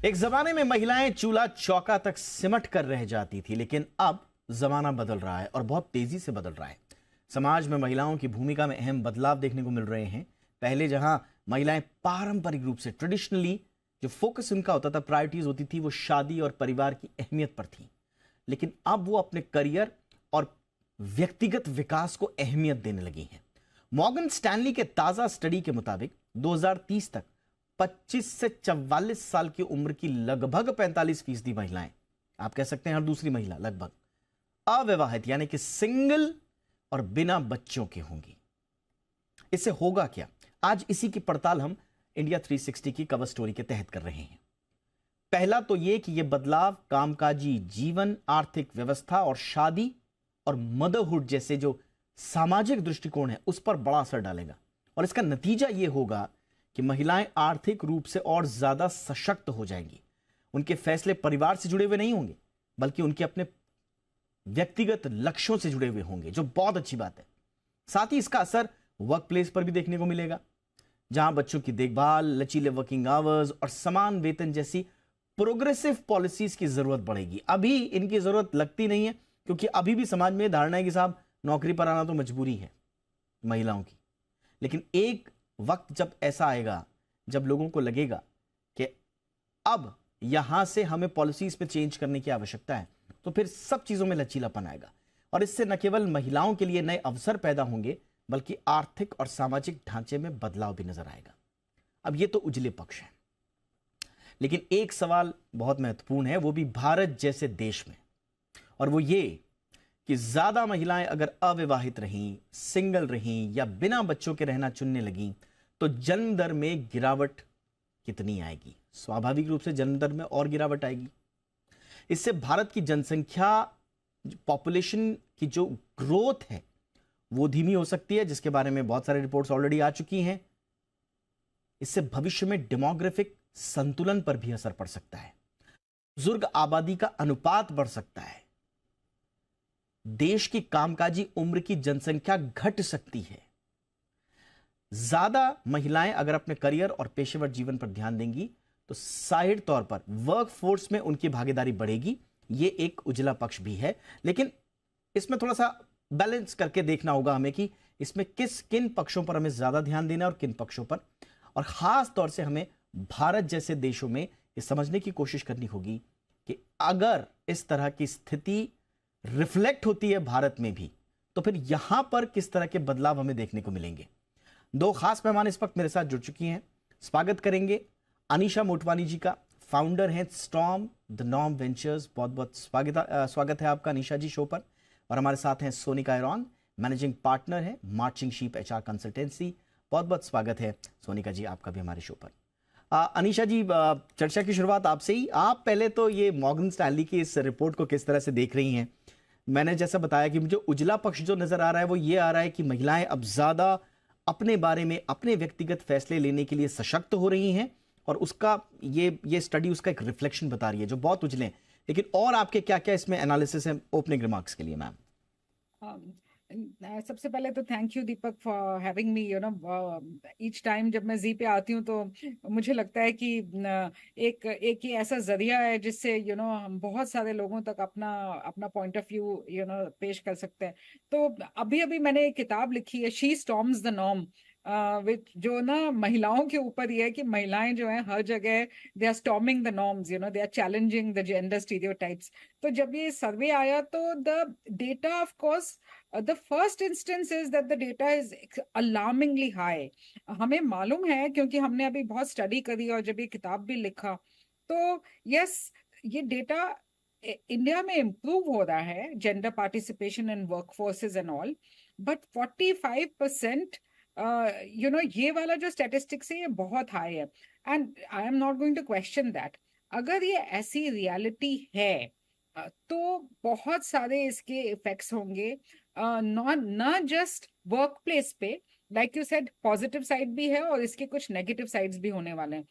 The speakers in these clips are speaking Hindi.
एक जमाने में महिलाएं चूल्हा चौका तक सिमट कर रह जाती थी, लेकिन अब जमाना बदल रहा है और बहुत तेजी से बदल रहा है। समाज में महिलाओं की भूमिका में अहम बदलाव देखने को मिल रहे हैं। पहले जहां महिलाएं पारंपरिक रूप से ट्रेडिशनली जो फोकस उनका होता था, प्रायोरिटीज होती थी, वो शादी और परिवार की अहमियत पर थी, लेकिन अब वो अपने करियर और व्यक्तिगत विकास को अहमियत देने लगी हैं। मॉर्गन स्टैनली के ताजा स्टडी के मुताबिक 2030 तक 25 से 44 साल की उम्र की लगभग 45% महिलाएं, आप कह सकते हैं हर दूसरी महिला लगभग, अविवाहित यानी कि सिंगल और बिना बच्चों के होंगी। इससे होगा क्या, आज इसी की पड़ताल हम इंडिया 360 की कवर स्टोरी के तहत कर रहे हैं। पहला तो यह कि यह बदलाव कामकाजी जीवन, आर्थिक व्यवस्था और शादी और मदरहुड जैसे जो सामाजिक दृष्टिकोण है उस पर बड़ा असर डालेगा, और इसका नतीजा यह होगा कि महिलाएं आर्थिक रूप से और ज्यादा सशक्त हो जाएंगी। उनके फैसले परिवार से जुड़े हुए नहीं होंगे, बल्कि उनके अपने व्यक्तिगत लक्ष्यों से जुड़े हुए होंगे, जो बहुत अच्छी बात है। साथ ही इसका असर वर्क प्लेस पर भी देखने को मिलेगा, जहां बच्चों की देखभाल, लचीले वर्किंग आवर्स और समान वेतन जैसी प्रोग्रेसिव पॉलिसीज की जरूरत बढ़ेगी। अभी इनकी जरूरत लगती नहीं है, क्योंकि अभी भी समाज में धारणा है कि साहब नौकरी पर आना तो मजबूरी है महिलाओं की। लेकिन एक वक्त जब ऐसा आएगा जब लोगों को लगेगा कि अब यहां से हमें पॉलिसीज पे चेंज करने की आवश्यकता है, तो फिर सब चीजों में लचीलापन आएगा, और इससे न केवल महिलाओं के लिए नए अवसर पैदा होंगे, बल्कि आर्थिक और सामाजिक ढांचे में बदलाव भी नजर आएगा। अब ये तो उजले पक्ष है, लेकिन एक सवाल बहुत महत्वपूर्ण है, वो भी भारत जैसे देश में, और वो ये कि ज्यादा महिलाएं अगर अविवाहित रहीं, सिंगल रहीं या बिना बच्चों के रहना चुनने लगीं, तो जन्म दर में गिरावट कितनी आएगी? स्वाभाविक रूप से जन्म दर में और गिरावट आएगी। इससे भारत की जनसंख्या, पॉपुलेशन की जो ग्रोथ है वो धीमी हो सकती है, जिसके बारे में बहुत सारे रिपोर्ट्स ऑलरेडी आ चुकी हैं। इससे भविष्य में डेमोग्राफिक संतुलन पर भी असर पड़ सकता है। बुजुर्ग आबादी का अनुपात बढ़ सकता है, देश की कामकाजी उम्र की जनसंख्या घट सकती है। ज्यादा महिलाएं अगर अपने करियर और पेशेवर जीवन पर ध्यान देंगी, तो जाहिर तौर पर वर्क फोर्स में उनकी भागीदारी बढ़ेगी। यह एक उजला पक्ष भी है, लेकिन इसमें थोड़ा सा बैलेंस करके देखना होगा हमें कि इसमें किन पक्षों पर हमें ज्यादा ध्यान देना है और किन पक्षों पर। और खास तौर से हमें भारत जैसे देशों में ये समझने की कोशिश करनी होगी कि अगर इस तरह की स्थिति रिफ्लेक्ट होती है भारत में भी, तो फिर यहां पर किस तरह के बदलाव हमें देखने को मिलेंगे। दो खास मेहमान इस वक्त मेरे साथ जुड़ चुकी हैं। स्वागत करेंगे अनीशा मोटवानी जी का, फाउंडर हैं स्टॉर्म द नॉर्म वेंचर्स। बहुत बहुत स्वागत है आपका अनीशा जी शो पर। और हमारे साथ हैं सोनिका एरॉन, मैनेजिंग पार्टनर है मार्चिंग शीप एचआर कंसल्टेंसी। बहुत बहुत स्वागत है सोनिका जी आपका भी हमारे शो पर। अनीशा जी, चर्चा की शुरुआत आपसे ही। आप पहले तो ये मॉर्गन स्टैनली की इस रिपोर्ट को किस तरह से देख रही हैं? मैंने जैसा बताया कि मुझे उजला पक्ष जो नजर आ रहा है वो ये आ रहा है कि महिलाएं अब ज्यादा अपने बारे में, अपने व्यक्तिगत फैसले लेने के लिए सशक्त हो रही हैं, और उसका ये स्टडी उसका एक रिफ्लेक्शन बता रही है, जो बहुत उजले हैं। लेकिन और आपके क्या क्या इसमें एनालिसिस है ओपनिंग रिमार्क्स के लिए मैम? सबसे पहले तो thank you Deepak for having me. Each time जब मैं जी पे आती हूँ तो मुझे लगता है कि एक एक ही ऐसा जरिया है जिससे हम बहुत सारे लोगों तक अपना अपना पॉइंट ऑफ व्यू पेश कर सकते हैं। तो अभी अभी मैंने एक किताब लिखी है, शी स्टॉर्म्स द नॉर्म, जो ना महिलाओं के ऊपर ही है कि महिलाएं जो है हर जगह they are storming the norms, they are challenging the gender stereotypes. तो जब ये सर्वे आया तो the data of course, the first instance is that the data is alarmingly high. हमें मालूम है क्योंकि हमने अभी बहुत स्टडी करी और जब ये किताब भी लिखा, तो यस, ये डेटा इंडिया में इम्प्रूव हो रहा है, gender participation in work forces and all, but 45%, ये वाला जो स्टेटिस्टिक्स है ये बहुत हाई है, and I am not going to question that. अगर ये ऐसी रियलिटी है तो बहुत सारे इसके इफेक्ट्स होंगे, ना जस्ट वर्क प्लेस पे, like you said positive side भी है और इसके कुछ नेगेटिव साइड्स भी होने वाले हैं।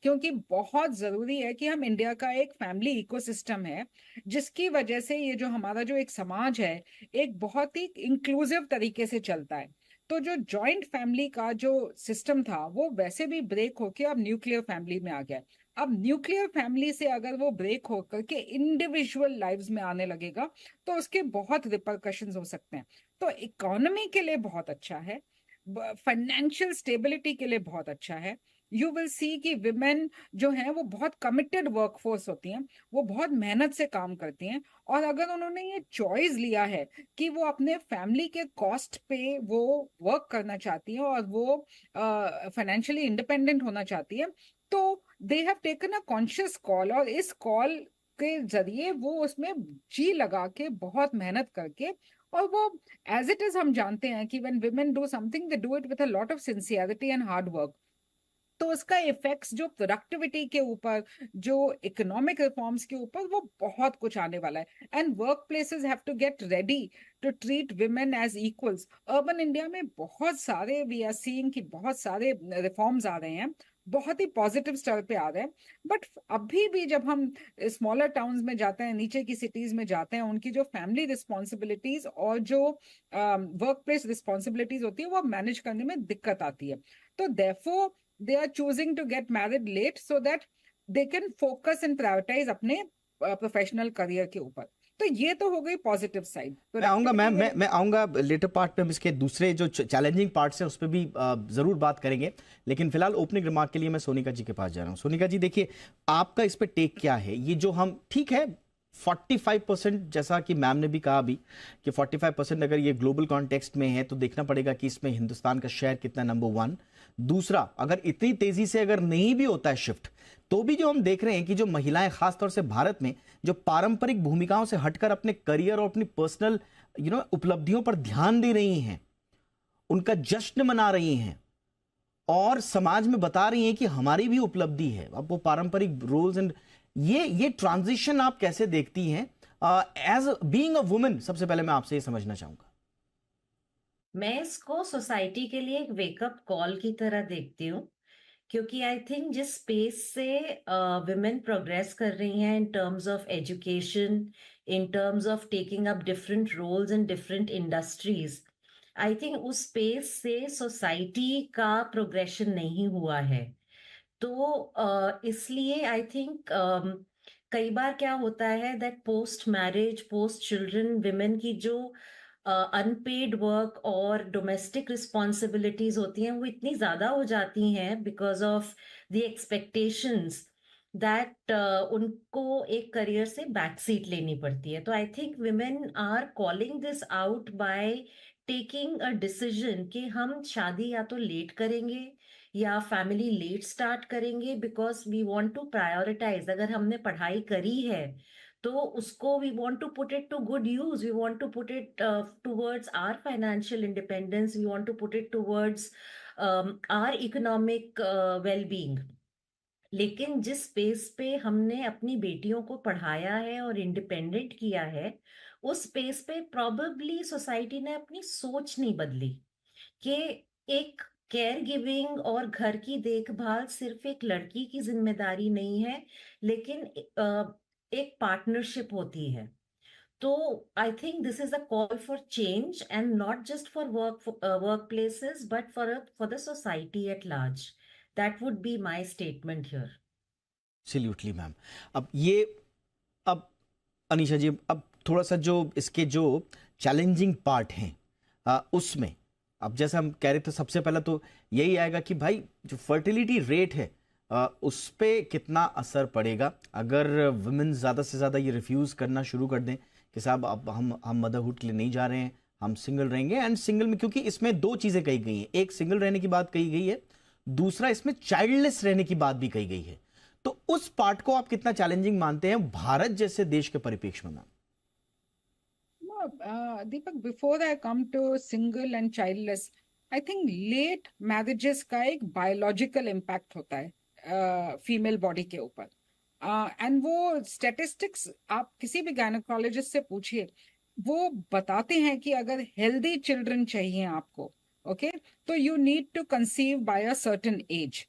क्योंकि बहुत जरूरी है कि हम, इंडिया का एक फैमिली इकोसिस्टम है जिसकी वजह से ये जो हमारा जो एक समाज है एक बहुत ही इंक्लूसिव तरीके से चलता है। तो जो जॉइंट फैमिली का जो सिस्टम था वो वैसे भी ब्रेक होके अब न्यूक्लियर फैमिली में आ गया है। अब न्यूक्लियर फैमिली से अगर वो ब्रेक होकर के इंडिविजुअल लाइव्स में आने लगेगा तो उसके बहुत रिपरकशंस हो सकते हैं। तो इकोनॉमी के लिए बहुत अच्छा है, फाइनेंशियल स्टेबिलिटी के लिए बहुत अच्छा है। यू विल सी कि विमेन जो है वो बहुत कमिटेड वर्कफोर्स होती हैं, वो बहुत मेहनत से काम करती हैं। और अगर उन्होंने ये चॉइस लिया है कि वो अपने फैमिली के कॉस्ट पे वो वर्क करना चाहती है और वो फाइनेंशियली इंडिपेंडेंट होना चाहती है, तो they have taken a conscious call. और इस कॉल के जरिए वो उसमें जी लगा के बहुत मेहनत करके, और वो एज इट इज हम जानते हैं कि when women do something they do it with a lot of sincerity and hard work. तो उसका इफेक्ट्स जो प्रोडक्टिविटी के ऊपर, जो इकोनॉमिक रिफॉर्म्स के ऊपर, वो बहुत कुछ आने वाला है। And work places have to get ready to treat women as equals. Urban India में बहुत सारे वी आर सीइंग कि बहुत सारे रिफॉर्म्स आ रहे हैं, बहुत ही पॉजिटिव स्तर पे आ रहे हैं। बट अभी भी जब हम स्मॉलर टाउन्स में जाते हैं, नीचे की सिटीज में जाते हैं, उनकी जो फैमिली रिस्पॉन्सिबिलिटीज और जो वर्क प्लेस रिस्पॉन्सिबिलिटीज होती है वो मैनेज करने में दिक्कत आती है। तो therefore they are choosing to get married late so that they can focus and prioritize अपने प्रोफेशनल करियर के ऊपर। तो ये तो हो गई पॉजिटिव साइड। मैं आऊंगा मैम, मैं आऊंगा लेटर पार्ट पे, हम इसके दूसरे जो चैलेंजिंग पार्ट्स हैं उस पर भी जरूर बात करेंगे। लेकिन फिलहाल ओपनिंग रिमार्क के लिए मैं सोनिका जी के पास जा रहा हूँ। सोनिका जी देखिए, आपका इस पे टेक क्या है? ये जो हम, ठीक है 45%, जैसा कि मैम ने भी कहा अभी कि 45% अगर ये ग्लोबल कॉन्टेक्स्ट में है तो देखना पड़ेगा कि इसमें हिंदुस्तान का शेयर कितना, नंबर वन। दूसरा, अगर इतनी तेजी से अगर नहीं भी होता है शिफ्ट, तो भी जो हम देख रहे हैं कि जो महिलाएं खासतौर से भारत में जो पारंपरिक भूमिकाओं से हटकर अपने करियर और अपनी पर्सनल उपलब्धियों पर ध्यान दे रही हैं, उनका जश्न मना रही हैं और समाज में बता रही हैं कि हमारी भी उपलब्धि है, अब वो पारंपरिक रोल्स एंड ये ट्रांजिशन आप कैसे देखती हैं एज बीइंग अ वुमन? सबसे पहले मैं आपसे ये समझना चाहूंगा। मैं इसको सोसाइटी के लिए एक वेकअप कॉल की तरह देखती हूँ, क्योंकि आई थिंक जिस स्पेस से विमेन प्रोग्रेस कर रही हैं in terms of education, in terms of taking up different roles in different industries, I think उस स्पेस से सोसाइटी का प्रोग्रेशन नहीं हुआ है। तो इसलिए आई थिंक कई बार क्या होता है that post marriage, post children, women की जो अनपेड वर्क और डोमेस्टिक रिस्पॉन्सिबिलिटीज होती हैं वो इतनी ज्यादा हो जाती हैं because of the expectations that उनको एक करियर से बैक सीट लेनी पड़ती है। तो I think women are calling this out by taking a decision कि हम शादी या तो लेट करेंगे या फैमिली लेट स्टार्ट करेंगे, because we want to prioritise. अगर हमने पढ़ाई करी है तो उसको we want to put it to good use, we want to put it towards our financial independence, we want to put it towards our economic well being. लेकिन जिस स्पेस पे हमने अपनी बेटियों को पढ़ाया है और इंडिपेंडेंट किया है, उस स्पेस पे प्रॉबेबली सोसाइटी ने अपनी सोच नहीं बदली कि एक केयर गिविंग और घर की देखभाल सिर्फ एक लड़की की जिम्मेदारी नहीं है, लेकिन एक पार्टनरशिप होती है। तो I think this is a call for change and not just for work places but for the society at large. That would be my statement here. Absolutely ma'am. अब अनीशा जी, अब थोड़ा सा जो इसके जो चैलेंजिंग पार्ट हैं उसमें, अब जैसा हम कह रहे थे, सबसे पहला तो यही आएगा कि भाई जो फर्टिलिटी रेट है उस पे कितना असर पड़ेगा अगर वुमेन ज़्यादा से ज़्यादा ये रिफ्यूज़ करना शुरू कर दें कि साहब अब हम मदरहुड के लिए नहीं जा रहे हैं, हम सिंगल रहेंगे। एंड सिंगल में, क्योंकि इसमें दो चीज़ें कही गई हैं, एक सिंगल रहने की बात कही गई है, दूसरा इसमें चाइल्डलेस रहने की बात भी कही गई है। तो उस पार्ट को आप कितना चैलेंजिंग मानते हैं भारत जैसे देश के परिप्रेक्ष्य में? Deepak, before I come to single and childless, I think late marriages का एक बायोलॉजिकल इम्पैक्ट होता है फीमेल बॉडी के ऊपर। एंड वो स्टेटिस्टिक्स आप किसी भी गायनेकोलॉजिस्ट से पूछिए, वो बताते हैं कि अगर हेल्दी चिल्ड्रन चाहिए आपको, ओके, तो you need to conceive by a certain age.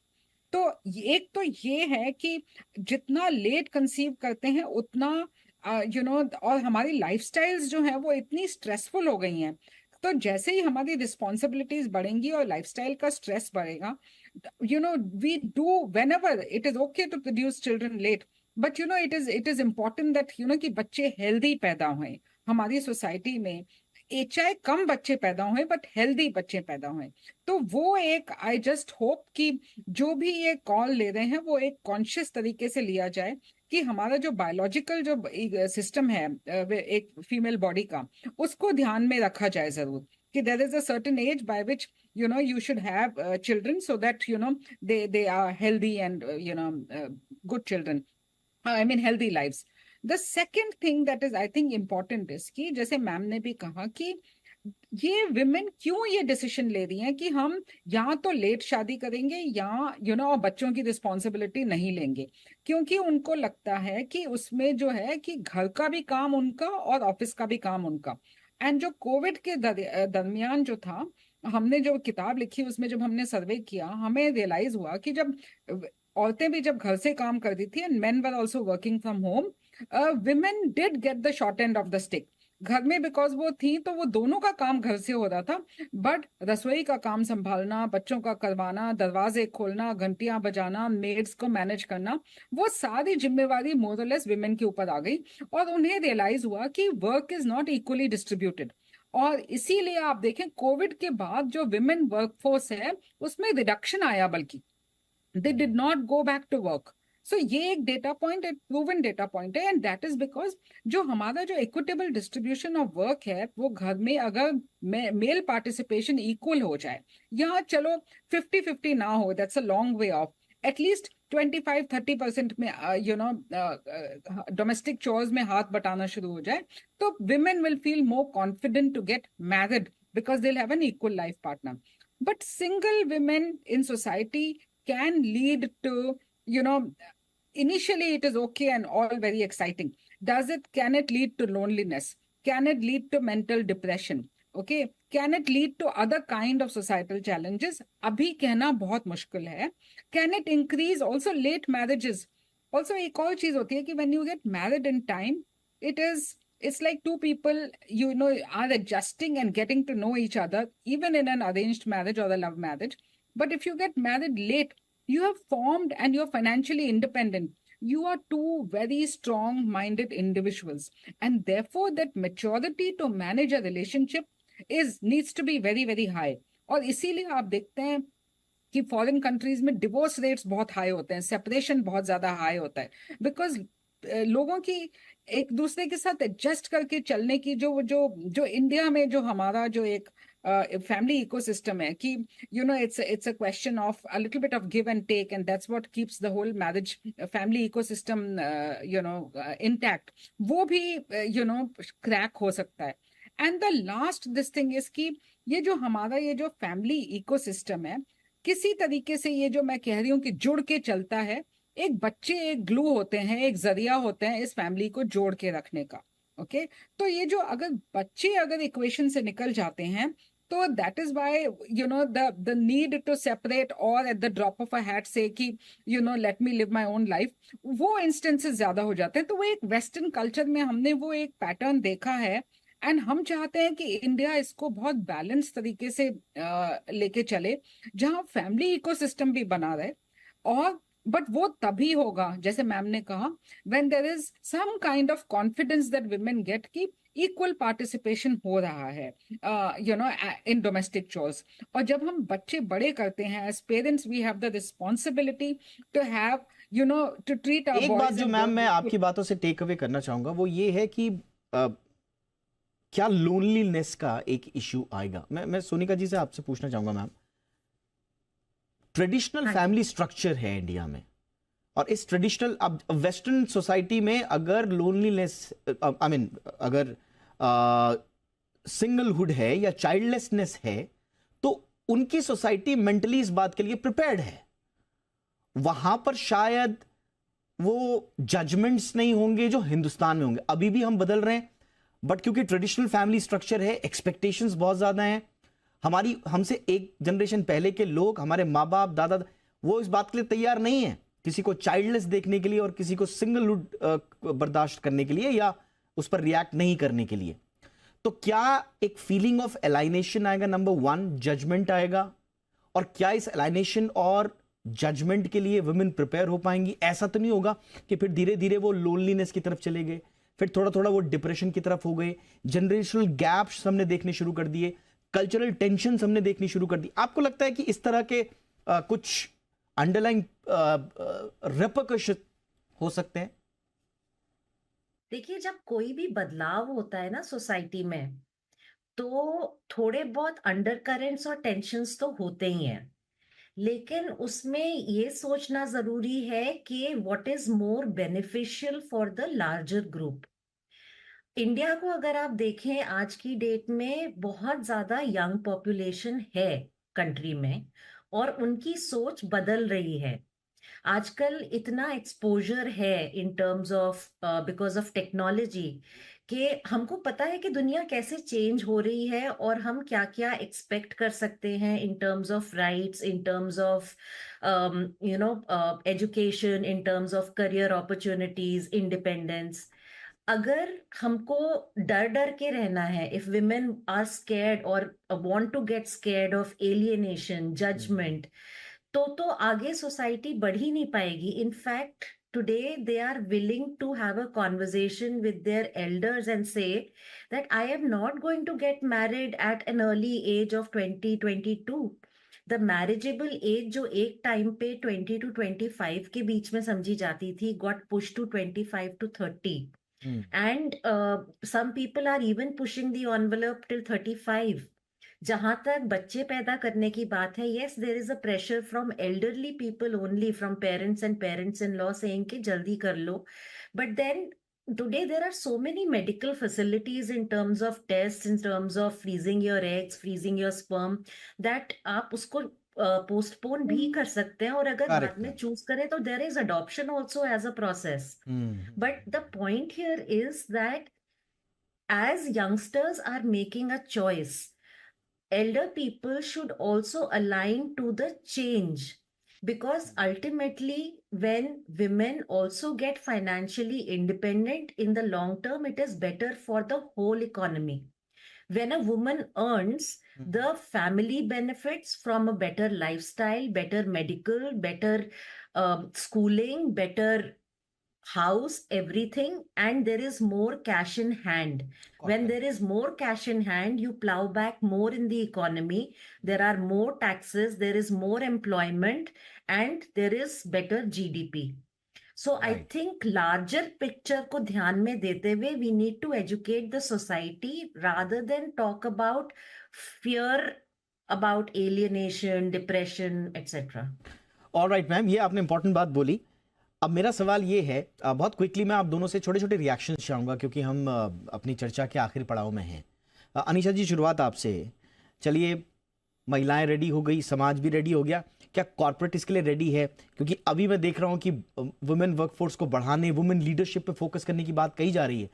तो एक तो ये है कि जितना लेट कंसीव करते हैं उतना और हमारी लाइफस्टाइल्स जो है वो इतनी स्ट्रेसफुल हो गई हैं। तो जैसे ही हमारी रिस्पॉन्सिबिलिटीज बढ़ेंगी और लाइफस्टाइल का स्ट्रेस बढ़ेगा, we do whenever it is okay to produce children late, but it is important that कि बच्चे हेल्दी पैदा हुए हमारी सोसाइटी में, चाहे कम बच्चे पैदा हुए बट हेल्दी बच्चे पैदा हुए। तो वो एक, आई जस्ट होप कि जो भी ये कॉल ले रहे हैं वो एक कॉन्शियस तरीके से लिया जाए कि हमारा जो बायोलॉजिकल जो सिस्टम है एक फीमेल बॉडी का, उसको ध्यान में रखा जाए जरूर, कि there is a certain age by which you should have children so that they are healthy and good children, I mean healthy lives. The second thing that is I think important is कि जैसे मैम ने भी कहा कि ये विमेन क्यों ये डिसीजन ले रही हैं कि हम या तो लेट शादी करेंगे या और बच्चों की रिस्पॉन्सिबिलिटी नहीं लेंगे, क्योंकि उनको लगता है कि उसमें जो है कि घर का भी काम उनका और ऑफिस का भी काम उनका। एंड जो कोविड के दरमियान जो था, हमने जो किताब लिखी उसमें जब हमने सर्वे किया, हमें रियलाइज हुआ कि जब औरतें भी जब घर से काम करती थी and main were also working from home, women did get the short end of the stick. घर में बिकॉज वो थी तो वो दोनों का काम घर से हो रहा था, बट रसोई का काम संभालना, बच्चों का करवाना, दरवाजे खोलना, घंटियां बजाना, मेड्स को मैनेज करना, वो सारी जिम्मेवारी मोर और लेस विमेन के ऊपर आ गई और उन्हें रियलाइज हुआ कि work is not equally distributed. और इसीलिए आप देखें कोविड के बाद जो विमेन वर्कफोर्स है उसमें रिडक्शन आया, बल्कि they did not go back to work. So ये एक डेटा पॉइंट, एक प्रूवन डेटा पॉइंट है, एंड दैट इज बिकॉज जो हमारा जो इक्विटेबल डिस्ट्रीब्यूशन ऑफ वर्क है वो घर में अगर मेल पार्टिसिपेशन इक्वल हो जाए, यहाँ चलो 50-50 ना हो, that's a long way of, at least 25-30% में डोमेस्टिक चोर्स में हाथ बटाना शुरू हो जाए, तो women will feel more confident to get married because they will have an equal life partner. But single women in society can lead to, initially it is okay and all very exciting. Can it lead to loneliness? Can it lead to mental depression? Okay. Can it lead to other kind of societal challenges? Abhi कहना बहुत मुश्किल है. Can it increase also late marriages? Also एक और चीज होती है कि when you get married in time, it's like two people, are adjusting and getting to know each other, even in an arranged marriage or a love marriage. But if you get married late, you have formed and you're financially independent. You are two very strong-minded individuals. And therefore, that maturity to manage a relationship needs to be very, very high. और इसीलिए आप देखते हैं कि फॉरेन कंट्रीज में डिवोर्स रेट्स बहुत हाई होते हैं, सेपरेशन बहुत ज्यादा हाई होता है, बिकॉज लोगों की एक दूसरे के साथ एडजस्ट करके चलने की जो इंडिया में जो हमारा जो एक family ecosystem है कि it's a question of a little bit of give and take, and that's what keeps the whole marriage family ecosystem intact. वो भी crack हो सकता है. And the last this thing is कि ये जो हमारा ये जो family ecosystem है, किसी तरीके से ये जो मैं कह रही हूँ कि जुड़ के चलता है, एक बच्चे एक ग्लू होते हैं, एक जरिया होते हैं इस फैमिली को जोड़ के रखने का। ओके तो ये जो अगर बच्चे अगर इक्वेशन से निकल जाते हैं, तो that is why the need to separate और at the drop of a hat से कि let me live my own life, वो इंस्टेंसेस ज्यादा हो जाते हैं। तो वो एक वेस्टर्न कल्चर में हमने वो एक पैटर्न देखा है, एंड हम चाहते हैं कि इंडिया इसको बहुत बैलेंस तरीके से लेके चले, जहां फैमिली इकोसिस्टम भी बना रहे, और बट वो तभी होगा जैसे मैम ने कहा when there is some kind of confidence that women get कि इक्वल पार्टिसिपेशन हो रहा है इन डोमेस्टिक चोर्स। और जब हम बच्चे बड़े करते हैं as parents we have the responsibility to have to treat our एक बात जो मैम मैं आपकी बातों से टेक अवे करना चाहूंगा वो ये है कि क्या लोनलीनेस का एक इश्यू आएगा। मैं सोनिका जी से आपसे पूछना चाहूंगा मैम, ट्रेडिशनल फैमिली स्ट्रक्चर है इंडिया में, और इस ट्रेडिशनल अब वेस्टर्न सोसाइटी में अगर लोनलीनेस अगर सिंगलहुड है या चाइल्डलेसनेस है, तो उनकी सोसाइटी मेंटली इस बात के लिए प्रिपेयर्ड है। वहां पर शायद वो जजमेंट्स नहीं होंगे जो हिंदुस्तान में होंगे। अभी भी हम बदल रहे हैं, बट क्योंकि ट्रेडिशनल फैमिली स्ट्रक्चर है, एक्सपेक्टेशंस बहुत ज्यादा हैं। हमसे एक जनरेशन पहले के लोग, हमारे माँ बाप दादा, वो इस बात के लिए तैयार नहीं है किसी को चाइल्डलेस देखने के लिए और किसी को सिंगलहुड बर्दाश्त करने के लिए या उस पर रिएक्ट नहीं करने के लिए। तो क्या एक फीलिंग ऑफ एलाइनेशन आएगा, नंबर वन जजमेंट आएगा, और क्या इस एलाइनेशन और जजमेंट के लिए वुमेन प्रिपेयर हो पाएंगी? ऐसा तो नहीं होगा कि फिर धीरे धीरे वो लोनलीनेस की तरफ चले गए, फिर थोड़ा थोड़ा वो डिप्रेशन की तरफ हो गए, जनरेशनल गैप्स हमने देखने शुरू कर दिए, कल्चरल टेंशन हमने देखनी शुरू कर दी? आपको लगता है कि इस तरह के कुछ अंडरलाइंग रेपरकशन हो सकते हैं? देखिए, जब कोई भी बदलाव होता है ना सोसाइटी में, तो थोड़े बहुत अंडरकरेंट्स और टेंशन्स तो होते ही हैं। लेकिन उसमें ये सोचना ज़रूरी है कि what is more beneficial for the larger group. India को अगर आप देखें, आज की डेट में बहुत ज़्यादा यंग पॉपुलेशन है कंट्री में, और उनकी सोच बदल रही है। आजकल इतना एक्सपोज़र है इन terms of because of technology, कि हमको पता है कि दुनिया कैसे चेंज हो रही है और हम क्या-क्या एक्सपेक्ट कर सकते हैं in terms of rights, in terms of education, in terms of career opportunities, independence. अगर हमको डर-डर के रहना है, इफ women आर स्कैर्ड और want to get scared of alienation, judgement, तो आगे सोसाइटी बढ़ ही नहीं पाएगी। In fact today they are willing to have a conversation with their elders and say that I am not going to get married at an early age of 20, 22. The marriageable age जो एक टाइम पे 20 to 25 के बीच में समझी जाती थी, got pushed to 25 to 30. And some people are even pushing the envelope till 35. जहां तक बच्चे पैदा करने की बात है, yes, there is a pressure from elderly people only, from parents and parents-in-law saying कि जल्दी कर लो. But then today there are so many medical facilities in terms of tests, in terms of freezing your eggs, freezing your sperm, that आप उसको पोस्टपोन भी कर सकते हैं, और अगर बाद करेक्ट में है। चूज करें तो there is adoption also as a process. But the point here is that as youngsters are making a choice, elder people should also align to the change, because ultimately when women also get financially independent in the long term, it is better for the whole economy. When a woman earns, the family benefits from a better lifestyle, better medical, better schooling, better house, everything, and there is more cash in hand. When there is more cash in hand, you plow back more in the economy. There are more taxes, there is more employment, and there is better GDP. So I Right. think larger picture को ध्यान में देते हुए, we need to educate the society rather than talk about fear about alienation, depression, etc. Alright ma'am, ये आपने इंपॉर्टेंट बात बोली। अब मेरा सवाल ये है, बहुत क्विकली मैं आप दोनों से छोटे छोटे रिएक्शन चाहूंगा, क्योंकि हम अपनी चर्चा के आखिरी पड़ाव में हैं। अनीशा जी, शुरुआत आपसे। चलिए, महिलाएं रेडी हो गई, समाज भी रेडी हो गया, क्या कॉर्पोरेट इसके लिए रेडी है? क्योंकि अभी मैं देख रहा हूं कि वुमेन वर्कफोर्स को बढ़ाने, वुमेन लीडरशिप पे फोकस करने की बात कही जा रही है,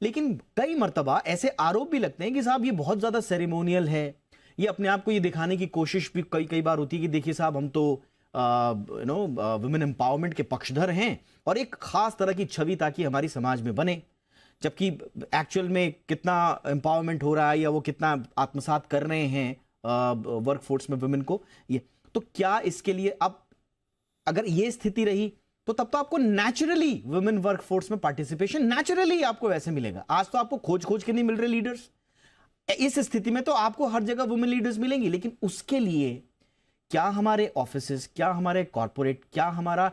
लेकिन कई मर्तबा ऐसे आरोप भी लगते हैं कि साहब ये बहुत ज्यादा सेरेमोनियल है, ये अपने आप को ये दिखाने की कोशिश भी कई कई बार होती है कि देखिए साहब, हम तो वुमेन एम्पावरमेंट के पक्षधर हैं, और एक खास तरह की छवि ताकि हमारी समाज में बने, जबकि एक्चुअल में कितना एम्पावरमेंट हो रहा है या वो कितना आत्मसात कर रहे हैं वर्कफोर्स में वुमेन को, ये तो क्या इसके लिए अब अगर ये स्थिति रही तो तब तो आपको नेचुरली वुमेन वर्कफोर्स में पार्टिसिपेशन नेचुरली आपको वैसे मिलेगा। आज तो आपको खोज खोज के नहीं मिल रहे लीडर्स, इस स्थिति में तो आपको हर जगह वुमेन लीडर्स मिलेंगी, लेकिन उसके लिए क्या हमारे ऑफिसेस, क्या हमारे कॉर्पोरेट, क्या हमारा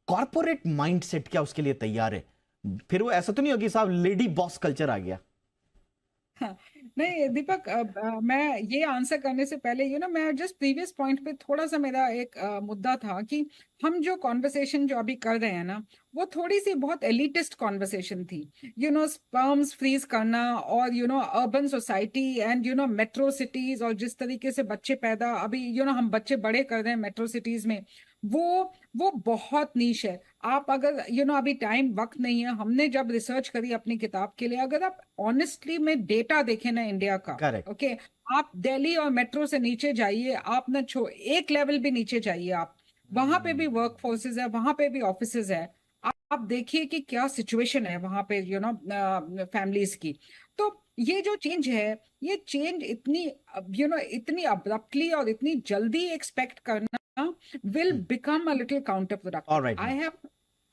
कॉर्पोरेट माइंडसेट क्या उसके लिए तैयार है? फिर वो ऐसा तो नहीं होगी साहब लेडी बॉस कल्चर आ गया। हाँ, नहीं दीपक, मैं ये आंसर करने से पहले मैं जस्ट प्रीवियस पॉइंट पे थोड़ा सा मेरा एक मुद्दा था कि हम जो कॉन्वर्सेशन जो अभी कर रहे हैं ना, वो थोड़ी सी बहुत एलिटिस्ट कॉन्वर्सेशन थी। स्पर्म्स फ्रीज करना और urban society and metro cities, और जिस तरीके से बच्चे पैदा अभी हम बच्चे बड़े कर रहे हैं मेट्रो सिटीज में, वो बहुत नीश है। आप अगर अभी टाइम वक्त नहीं है, हमने जब रिसर्च करी अपनी किताब के लिए, अगर आप ऑनेस्टली में डेटा देखें ना इंडिया का, Correct. ओके, आप दिल्ली और मेट्रो से नीचे जाइए, आप ना एक लेवल भी नीचे जाइए, आप वहां पे भी वर्क फोर्सेज है, वहां पे भी ऑफिसेज है, आप देखिए कि क्या सिचुएशन है वहां पे फैमिलीज की। तो ये जो चेंज है, ये चेंज इतनी इतनी अब्रप्टली और इतनी जल्दी एक्सपेक्ट करना will become a little counter productive. Alright ma'am.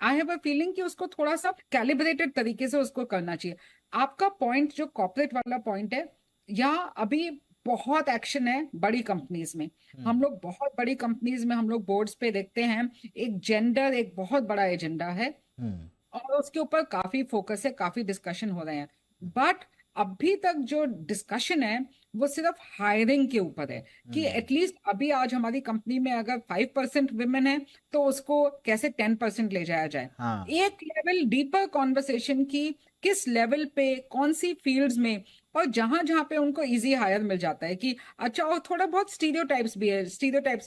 I have a feeling कि उसको थोड़ा सा कैलिब्रेटेड तरीके से उसको करना चाहिए। आपका पॉइंट जो कॉर्पोरेट वाला पॉइंट है, यहाँ अभी बहुत एक्शन है बड़ी कंपनीज में। हम लोग बहुत बड़ी कंपनीज में हम लोग बोर्ड्स पे देखते हैं, एक जेंडर एक बहुत बड़ा एजेंडा है और उसके ऊपर काफी फोकस है, काफी डिस्कशन हो रहे हैं। बट अभी तक जो डिस्कशन है वो सिर्फ हायरिंग के ऊपर है कि एटलीस्ट अभी आज हमारी कंपनी में अगर 5% विमेन है तो उसको कैसे 10% ले जाया जाए। हाँ। एक लेवल डीपर कॉन्वर्सेशन की, किस लेवल पे कौन सी फील्ड्स में, और जहां जहां पे उनको इजी हायर मिल जाता है कि अच्छा। और थोड़ा बहुत स्टीरियोटाइप्स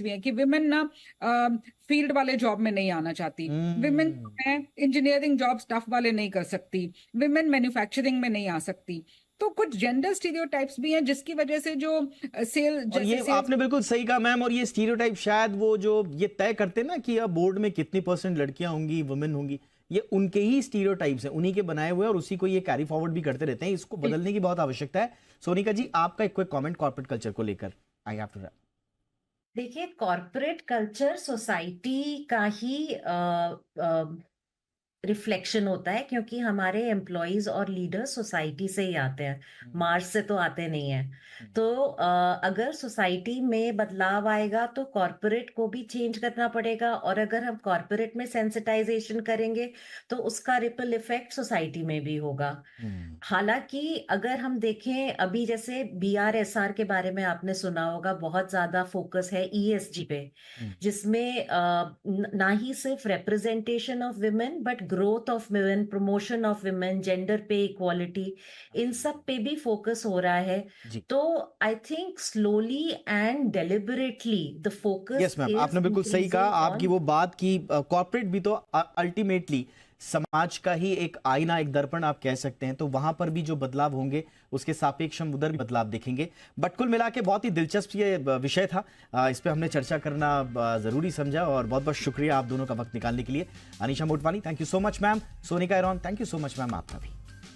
भी है कि विमेन ना फील्ड वाले जॉब में नहीं आना चाहती, विमेन है इंजीनियरिंग जॉब स्टाफ वाले नहीं कर सकती, विमेन मैन्युफैक्चरिंग में नहीं आ सकती। तो कुछ जेंडर स्टीरियोटाइप्स भी हैं जिसकी वजह से जो सेल और ये आपने बिल्कुल सही कहा मैम। और ये स्टीरियोटाइप शायद वो जो ये तय करते हैं ना कि अब बोर्ड में कितनी % लड़कियां होंगी, वुमेन होंगी, ये उनके ही स्टीरियोटाइप्स हैं, उन्हीं के बनाए हुए, और उसी को ये कैरी फॉरवर्ड भी करते रहते हैं। इसको बदलने की बहुत आवश्यकता है। सोनिका जी, आपका एक क्विक कमेंट कॉर्पोरेट कल्चर को लेकर। I have to. देखिए, कॉर्पोरेट कल्चर सोसाइटी का ही रिफ्लेक्शन होता है, क्योंकि हमारे एम्प्लॉयज और लीडर्स सोसाइटी से ही आते हैं, मार्च से तो आते नहीं हैं। तो अगर सोसाइटी में बदलाव आएगा तो कॉर्पोरेट को भी चेंज करना पड़ेगा, और अगर हम कॉर्पोरेट में सेंसिटाइजेशन करेंगे तो उसका रिपल इफेक्ट सोसाइटी में भी होगा। हालांकि अगर हम देखें, अभी जैसे BRSR के बारे में आपने सुना होगा, बहुत ज्यादा फोकस है ESG पे, जिसमें ना ही सिर्फ representation of women but growth of women, promotion of women, gender पे इक्वालिटी, इन सब पे भी फोकस हो रहा है। तो I think slowly and deliberately the focus yes ma'am, आपने बिल्कुल सही कहा। आपकी वो बात की कॉर्पोरेट भी तो अल्टीमेटली समाज का ही एक आईना, एक दर्पण आप कह सकते हैं। तो वहां पर भी जो बदलाव होंगे उसके सापेक्ष हम उधर भी बदलाव देखेंगे। बट कुल मिला के बहुत ही दिलचस्प ये विषय था। इस पे हमने चर्चा करना जरूरी समझा, और बहुत बहुत शुक्रिया आप दोनों का वक्त निकालने के लिए। Anisha Motwani, thank you so much ma'am. Sonika iron, thank you so much ma'am, आपका भी।